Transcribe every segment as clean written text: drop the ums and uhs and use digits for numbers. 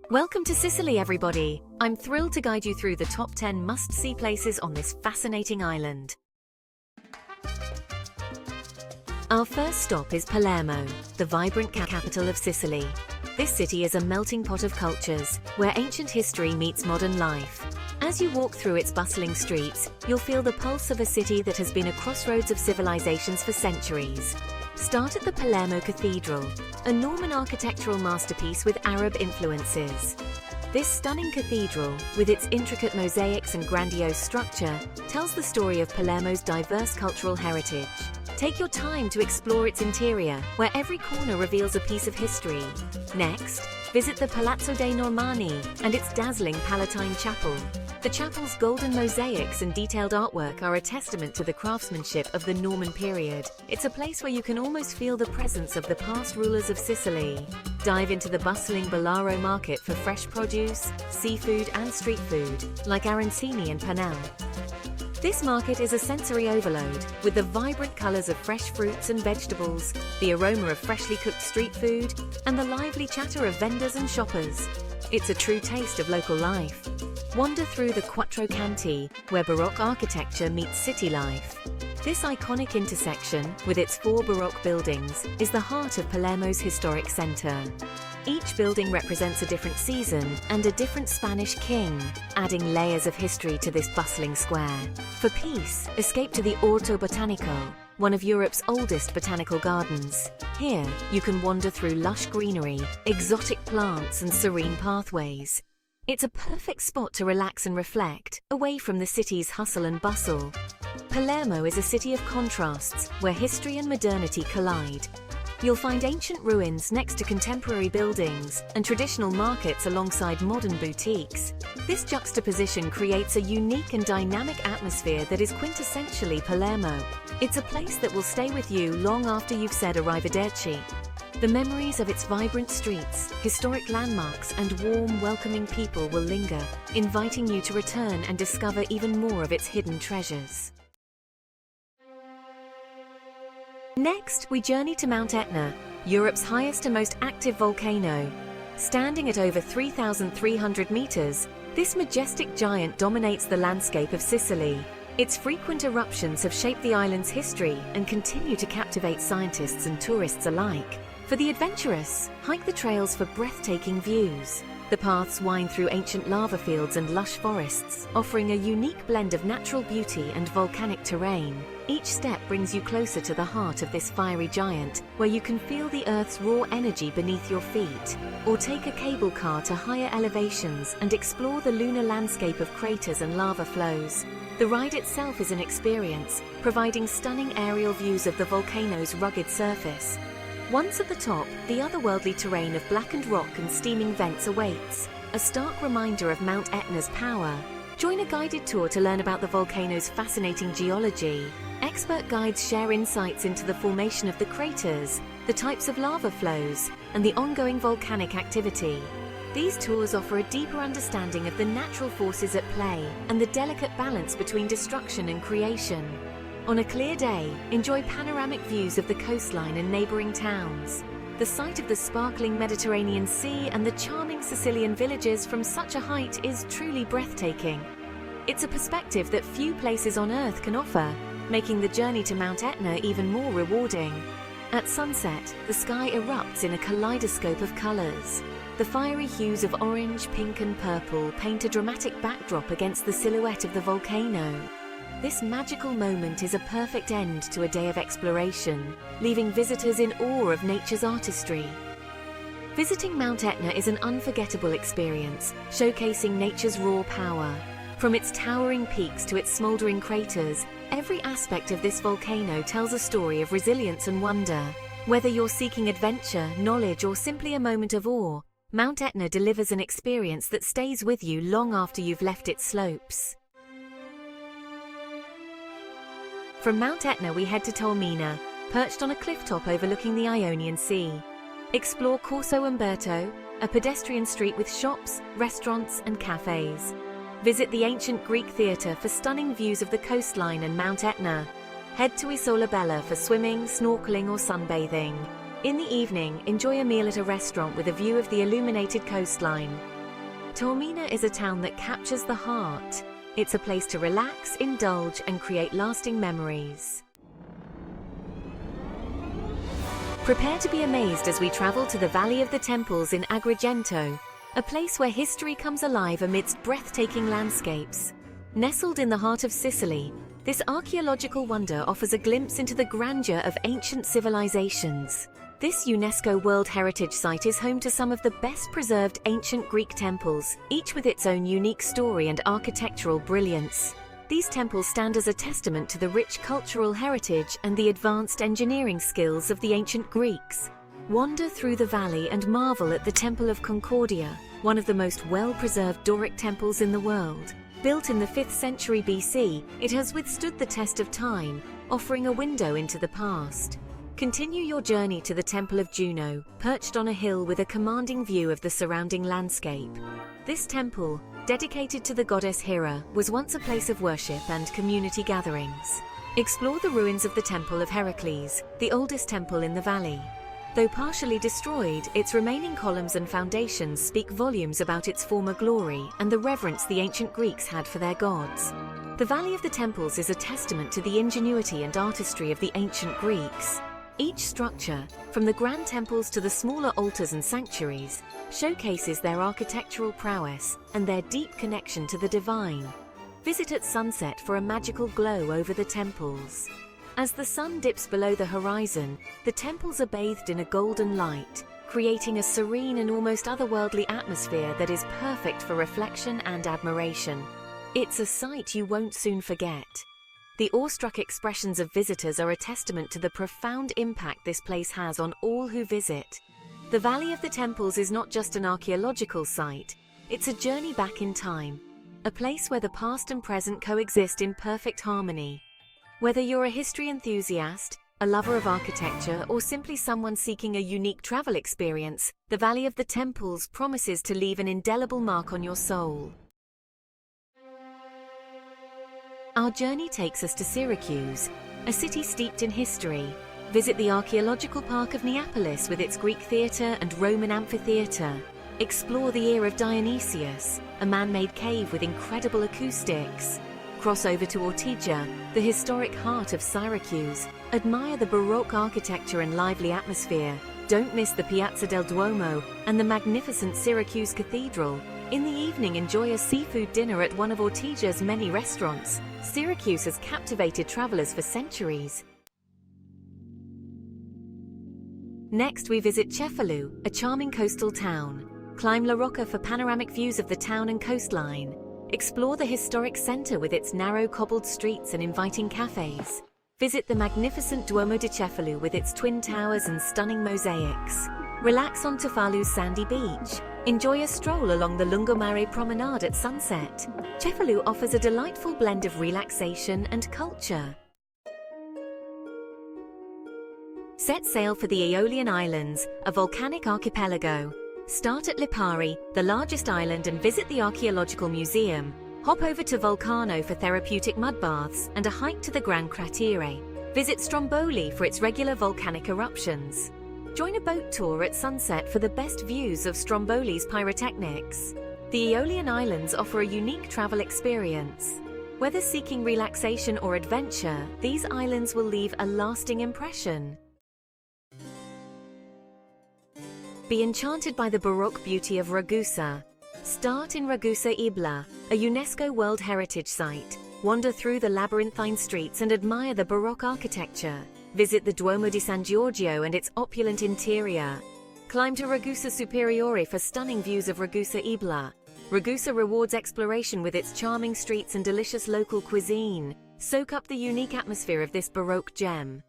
Welcome to Sicily, everybody! I'm thrilled to guide you through the top 10 must-see places on this fascinating island. Our first stop is Palermo, the vibrant capital of Sicily. This city is a melting pot of cultures, where ancient history meets modern life. As you walk through its bustling streets, you'll feel the pulse of a city that has been a crossroads of civilizations for centuries. Start at the Palermo Cathedral, a Norman architectural masterpiece with Arab influences. This stunning cathedral, with its intricate mosaics and grandiose structure, tells the story of Palermo's diverse cultural heritage. Take your time to explore its interior, where every corner reveals a piece of history. Next, visit the Palazzo dei Normanni and its dazzling Palatine Chapel. The chapel's golden mosaics and detailed artwork are a testament to the craftsmanship of the Norman period. It's a place where you can almost feel the presence of the past rulers of Sicily. Dive into the bustling Bolaro market for fresh produce, seafood and street food, like arancini and panelle. This market is a sensory overload, with the vibrant colours of fresh fruits and vegetables, the aroma of freshly cooked street food, and the lively chatter of vendors and shoppers. It's a true taste of local life. Wander through the Quattro Canti, where Baroque architecture meets city life. This iconic intersection, with its 4 Baroque buildings, is the heart of Palermo's historic centre. Each building represents a different season and a different Spanish king, adding layers of history to this bustling square. For peace, escape to the Orto Botanico, one of Europe's oldest botanical gardens. Here, you can wander through lush greenery, exotic plants and serene pathways. It's a perfect spot to relax and reflect, away from the city's hustle and bustle. Palermo is a city of contrasts, where history and modernity collide. You'll find ancient ruins next to contemporary buildings and traditional markets alongside modern boutiques. This juxtaposition creates a unique and dynamic atmosphere that is quintessentially Palermo. It's a place that will stay with you long after you've said arrivederci. The memories of its vibrant streets, historic landmarks and warm, welcoming people will linger, inviting you to return and discover even more of its hidden treasures. Next, we journey to Mount Etna, Europe's highest and most active volcano. Standing at over 3,300 meters, this majestic giant dominates the landscape of Sicily. Its frequent eruptions have shaped the island's history and continue to captivate scientists and tourists alike. For the adventurous, hike the trails for breathtaking views. The paths wind through ancient lava fields and lush forests, offering a unique blend of natural beauty and volcanic terrain. Each step brings you closer to the heart of this fiery giant, where you can feel the Earth's raw energy beneath your feet. Or take a cable car to higher elevations and explore the lunar landscape of craters and lava flows. The ride itself is an experience, providing stunning aerial views of the volcano's rugged surface. Once at the top, the otherworldly terrain of blackened rock and steaming vents awaits, a stark reminder of Mount Etna's power. Join a guided tour to learn about the volcano's fascinating geology. Expert guides share insights into the formation of the craters, the types of lava flows, and the ongoing volcanic activity. These tours offer a deeper understanding of the natural forces at play and the delicate balance between destruction and creation. On a clear day, enjoy panoramic views of the coastline and neighbouring towns. The sight of the sparkling Mediterranean Sea and the charming Sicilian villages from such a height is truly breathtaking. It's a perspective that few places on Earth can offer, making the journey to Mount Etna even more rewarding. At sunset, the sky erupts in a kaleidoscope of colours. The fiery hues of orange, pink and purple paint a dramatic backdrop against the silhouette of the volcano. This magical moment is a perfect end to a day of exploration, leaving visitors in awe of nature's artistry. Visiting Mount Etna is an unforgettable experience, showcasing nature's raw power. From its towering peaks to its smouldering craters, every aspect of this volcano tells a story of resilience and wonder. Whether you're seeking adventure, knowledge, or simply a moment of awe, Mount Etna delivers an experience that stays with you long after you've left its slopes. From Mount Etna we head to Taormina, perched on a cliff top overlooking the Ionian Sea. Explore Corso Umberto, a pedestrian street with shops, restaurants and cafes. Visit the ancient Greek theatre for stunning views of the coastline and Mount Etna. Head to Isola Bella for swimming, snorkeling or sunbathing. In the evening, enjoy a meal at a restaurant with a view of the illuminated coastline. Taormina is a town that captures the heart. It's a place to relax, indulge, and create lasting memories. Prepare to be amazed as we travel to the Valley of the Temples in Agrigento, a place where history comes alive amidst breathtaking landscapes. Nestled in the heart of Sicily, this archaeological wonder offers a glimpse into the grandeur of ancient civilizations. This UNESCO World Heritage Site is home to some of the best preserved ancient Greek temples, each with its own unique story and architectural brilliance. These temples stand as a testament to the rich cultural heritage and the advanced engineering skills of the ancient Greeks. Wander through the valley and marvel at the Temple of Concordia, one of the most well-preserved Doric temples in the world. Built in the 5th century BC, it has withstood the test of time, offering a window into the past. Continue your journey to the Temple of Juno, perched on a hill with a commanding view of the surrounding landscape. This temple, dedicated to the goddess Hera, was once a place of worship and community gatherings. Explore the ruins of the Temple of Heracles, the oldest temple in the valley. Though partially destroyed, its remaining columns and foundations speak volumes about its former glory and the reverence the ancient Greeks had for their gods. The Valley of the Temples is a testament to the ingenuity and artistry of the ancient Greeks. Each structure, from the grand temples to the smaller altars and sanctuaries, showcases their architectural prowess and their deep connection to the divine. Visit at sunset for a magical glow over the temples. As the sun dips below the horizon, the temples are bathed in a golden light, creating a serene and almost otherworldly atmosphere that is perfect for reflection and admiration. It's a sight you won't soon forget. The awestruck expressions of visitors are a testament to the profound impact this place has on all who visit. The Valley of the Temples is not just an archaeological site, it's a journey back in time, a place where the past and present coexist in perfect harmony. Whether you're a history enthusiast, a lover of architecture, or simply someone seeking a unique travel experience, the Valley of the Temples promises to leave an indelible mark on your soul. Our journey takes us to Syracuse, a city steeped in history. Visit the archaeological park of Neapolis with its Greek theatre and Roman amphitheatre. Explore the ear of Dionysius, a man-made cave with incredible acoustics. Cross over to Ortigia, the historic heart of Syracuse. Admire the Baroque architecture and lively atmosphere. Don't miss the Piazza del Duomo and the magnificent Syracuse Cathedral. In the evening, enjoy a seafood dinner at one of Ortigia's many restaurants. Syracuse has captivated travelers for centuries. Next, we visit Cefalù, a charming coastal town. Climb La Rocca for panoramic views of the town and coastline. Explore the historic center with its narrow cobbled streets and inviting cafes. Visit the magnificent Duomo di Cefalù with its twin towers and stunning mosaics. Relax on Cefalu's sandy beach. Enjoy a stroll along the Lungomare promenade at sunset. Cefalù offers a delightful blend of relaxation and culture. Set sail for the Aeolian Islands, a volcanic archipelago. Start at Lipari, the largest island, and visit the archaeological museum. Hop over to Vulcano for therapeutic mud baths and a hike to the Gran Cratere. Visit Stromboli for its regular volcanic eruptions. Join a boat tour at sunset for the best views of Stromboli's pyrotechnics. The Aeolian Islands offer a unique travel experience. Whether seeking relaxation or adventure, these islands will leave a lasting impression. Be enchanted by the Baroque beauty of Ragusa. Start in Ragusa Ibla, a UNESCO World Heritage Site. Wander through the labyrinthine streets and admire the Baroque architecture. Visit the Duomo di San Giorgio and its opulent interior. Climb to Ragusa Superiore for stunning views of Ragusa Ibla. Ragusa rewards exploration with its charming streets and delicious local cuisine. Soak up the unique atmosphere of this Baroque gem.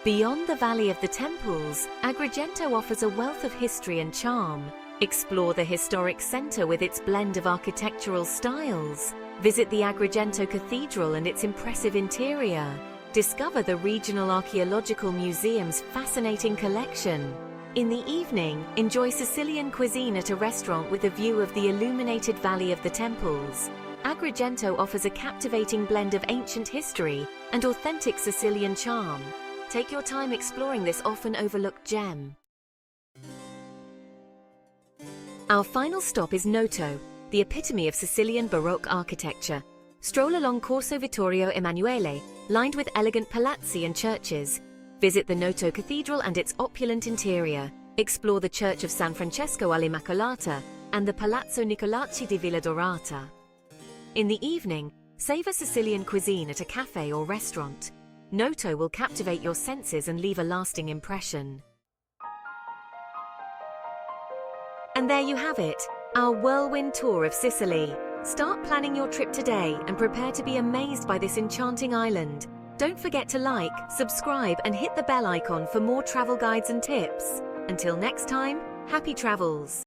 Beyond the Valley of the Temples, Agrigento offers a wealth of history and charm. Explore the historic center with its blend of architectural styles. Visit the Agrigento Cathedral and its impressive interior. Discover the Regional Archaeological Museum's fascinating collection. In the evening, enjoy Sicilian cuisine at a restaurant with a view of the illuminated Valley of the Temples. Agrigento offers a captivating blend of ancient history and authentic Sicilian charm. Take your time exploring this often overlooked gem. Our final stop is Noto, the epitome of Sicilian Baroque architecture. Stroll along Corso Vittorio Emanuele, lined with elegant palazzi and churches. Visit the Noto Cathedral and its opulent interior. Explore the Church of San Francesco all'Immacolata and the Palazzo Nicolacci di Villa Dorata. In the evening, savor Sicilian cuisine at a cafe or restaurant. Noto will captivate your senses and leave a lasting impression. And there you have it, our whirlwind tour of Sicily. Start planning your trip today and prepare to be amazed by this enchanting island. Don't forget to like, subscribe, and hit the bell icon for more travel guides and tips. Until next time, happy travels!